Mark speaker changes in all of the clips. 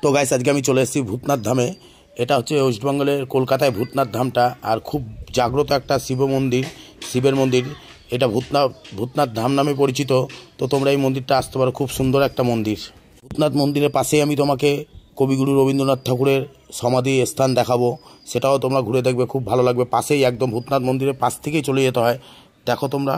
Speaker 1: তো গাইস আজকে আমি চলে এসেছি ভূতনাথ ধামে। এটা হচ্ছে ওয়েস্ট বেঙ্গলের কলকাতায় ভূতনাথ ধামটা, আর খুব জাগ্রত একটা শিবের মন্দির। এটা ভূতনাথ ধাম নামে পরিচিত। তো তোমরা এই মন্দিরটা আসতে পারো, খুব সুন্দর একটা মন্দির। ভূতনাথ মন্দিরের পাশেই আমি তোমাকে কবিগুরু রবীন্দ্রনাথ ঠাকুরের সমাধি স্থান দেখাবো, সেটাও তোমরা ঘুরে দেখবে, খুব ভালো লাগবে। পাশেই একদম ভূতনাথ মন্দিরের পাশ থেকেই চলে যেতে হয়। দেখো তোমরা।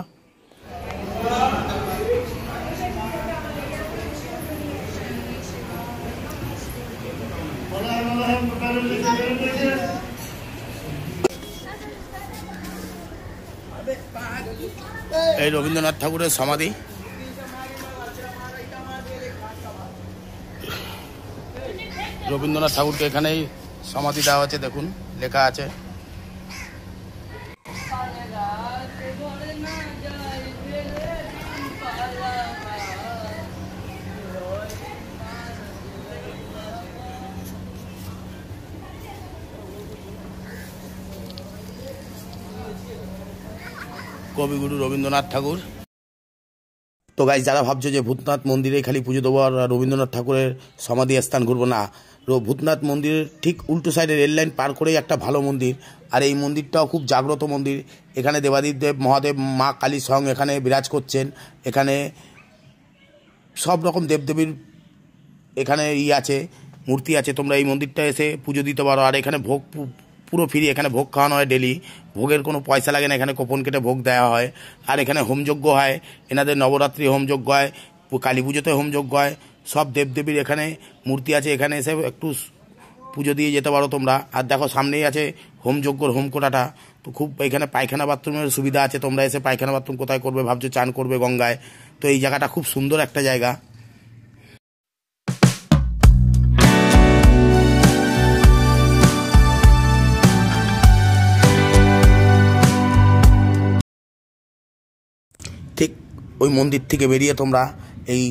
Speaker 1: এই রবীন্দ্রনাথ ঠাকুরের সমাধি। রবীন্দ্রনাথ ঠাকুরকে এখানেই সমাধি দেওয়া আছে, দেখুন লেখা আছে। কবিগুরু রবীন্দ্রনাথ ঠাকুর। তো গাইস, যারা ভাবছো যে ভূতনাথ মন্দিরে খালি পুজো দেবো আর রবীন্দ্রনাথ ঠাকুরের সমাধি স্থান ঘুরবো, না, ভূতনাথ মন্দিরের ঠিক উল্টো সাইডে রেল লাইন পার করেই একটা ভালো মন্দির। আর এই মন্দিরটাও খুব জাগ্রত মন্দির। এখানে দেবাদিদেব মহাদেব মা কালী সং এখানে বিরাজ করছেন। এখানে সব রকম দেবদেবীর এখানে আছে, মূর্তি আছে। তোমরা এই মন্দিরটা এসে পুজো দিতে পারো। আর এখানে ভোগ পুরো ফ্রি, এখানে ভোগ খাওয়ানো হয় ডেলি। ভোগের কোনো পয়সা লাগে না, এখানে কুপন কেটে ভোগ দেওয়া হয়। আর এখানে হোমযজ্ঞ হয়, এনাদের নবরাত্রি হোমযজ্ঞ হয়, কালী পুজোতে হোমযজ্ঞ হয়। সব দেবদেবীর এখানে মূর্তি আছে, এখানে এসে একটু পুজো দিয়ে যেতে পারো তোমরা। আর দেখো সামনেই আছে হোমযজ্ঞর হোমকোটাটা। তো খুব এখানে পায়খানা বাথরুমের সুবিধা আছে। তোমরা এসে পায়খানা বাথরুম কোথায় করবে ভাবছো, চান করবে গঙ্গায়, তো এই জায়গাটা খুব সুন্দর একটা জায়গা। ঠিক ওই মন্দির থেকে বেরিয়ে তোমরা এই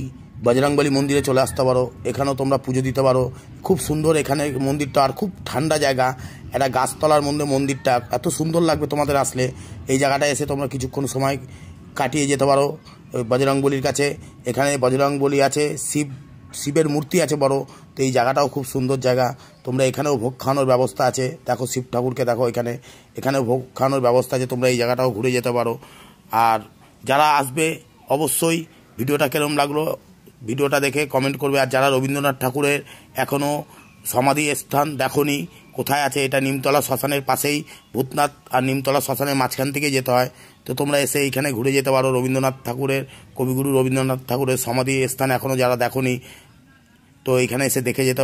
Speaker 1: বজরংবলী মন্দিরে চলে আসতে পারো। এখানেও তোমরা পুজো দিতে পারো। খুব সুন্দর এখানে মন্দিরটা, আর খুব ঠান্ডা জায়গা। একটা গাছতলার মধ্যে মন্দিরটা, এত সুন্দর লাগবে তোমাদের আসলে। এই জায়গাটা এসে তোমরা কিছুক্ষণ সময় কাটিয়ে যেতে পারো ওই বজরংবলীর কাছে। এখানে বজরংবলী আছে, শিবের মূর্তি আছে বড়। তো এই জায়গাটাও খুব সুন্দর জায়গা। তোমরা এখানেও ভোগ খাওয়ানোর ব্যবস্থা আছে। দেখো শিব ঠাকুরকে দেখো, এখানেও ভোগ খাওয়ানোর ব্যবস্থা আছে। তোমরা এই জায়গাটাও ঘুরে যেতে পারো। আর যারা আসবে অবশ্যই ভিডিওটা কেরম লাগলো ভিডিওটা দেখে কমেন্ট করবে। আর যারা রবীন্দ্রনাথ ঠাকুরের এখনও সমাধি স্থান দেখোনি, কোথায় আছে, এটা নিমতলা শ্মশানের পাশেই ভূতনাথ, আর নিমতলা শ্মশানের মাঝখান থেকে যেতে হয়। তো তোমরা এসে এইখানে ঘুরে যেতে পারো। রবীন্দ্রনাথ ঠাকুরের, কবিগুরু রবীন্দ্রনাথ ঠাকুরের সমাধি স্থান এখনও যারা দেখোনি, তো এইখানে এসে দেখে যেতে